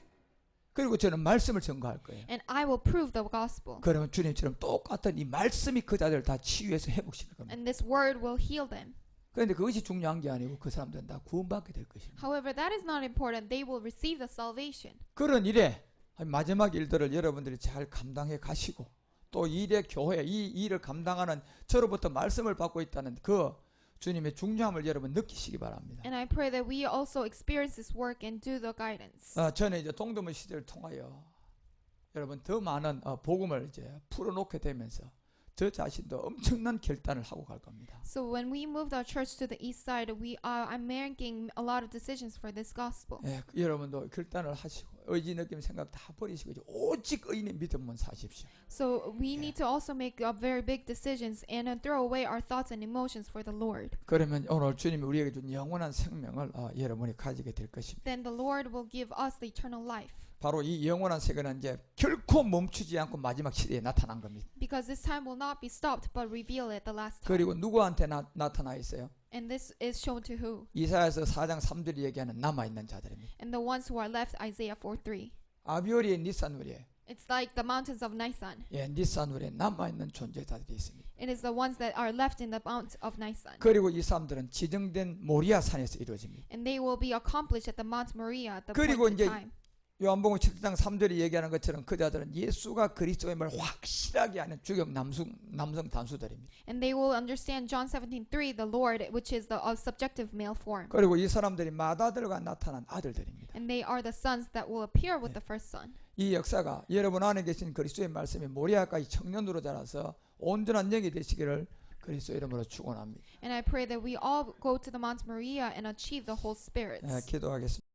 그리고 저는 말씀을 전가할 거예요. And I will prove the gospel. 그러면 주님처럼 똑같은 이 말씀이 그 자들을 다 치유해서 회복시킬 겁니다. And this word will heal them. 그런데 그것이 중요한 게 아니고 그 사람들은 다 구원받게 될 것입니다. However, that is not important. They will receive the salvation. 그런 일에 마지막 일들을 여러분들이 잘 감당해 가시고 또 일의 교회 이 일을 감당하는 저로부터 말씀을 받고 있다는 그 주님의 중요함을 여러분 느끼시기 바랍니다. And I pray that we also experience this work and do the guidance. 저는 이제 동대문 시대를 통하여 여러분 더 많은 복음을 이제 풀어놓게 되면서 저 자신도 엄청난 결단을 하고 갈 겁니다. So when we moved our church to the east side, I'm making a lot of decisions for this gospel. 예, 여러분도 결단을 하시고 의지 느낌 생각 다 버리시고 이제 오직 의인의 믿음만 사십시오. So we need to also make very big decisions and throw away our thoughts and emotions for the Lord. 그러면 오늘 주님이 우리에게 준 영원한 생명을 여러분이 가지게 될 것입니다. Then the Lord will give us the eternal life. 바로 이 영원한 세계는 이제 결코 멈추지 않고 마지막 시대에 나타난 겁니다. Because this time will not be stopped but reveal at the last time. 그리고 누구한테 나타나 있어요? And this is shown to who? 이사야서 4장 3절이 얘기하는 남아있는 자들입니다. And the ones who are left, Isaiah 4:3. 아비오리의 니산우리에 It's like the mountains of Nisan. 니산우리에 남아있는 존재자들이 있습니다. It is the ones that are left in the mount of Nisan. 그리고 이 사람들은 지정된 모리아 산에서 이루어집니다. And they will be accomplished at the Mount Moriah at the 그리고 appointed 이제 time. 요한복음 7장 3절이 얘기하는 것처럼 그 자들은 예수가 그리스도임을 확실하게 아는 주격 남성 단수들입니다. And they will understand John 17:3, the Lord, which is the subjective male form. 그리고 이 사람들이 맏아들과 나타난 아들들입니다. And they are the sons that will appear with the first son. 이 역사가 여러분 안에 계신 그리스도의 말씀이 모리아까지 청년으로 자라서 온전한 영이 되시기를 그리스도 이름으로 축원합니다. And I pray that we all go to the Mount Moriah and achieve the whole Spirit. 기도하겠습니다.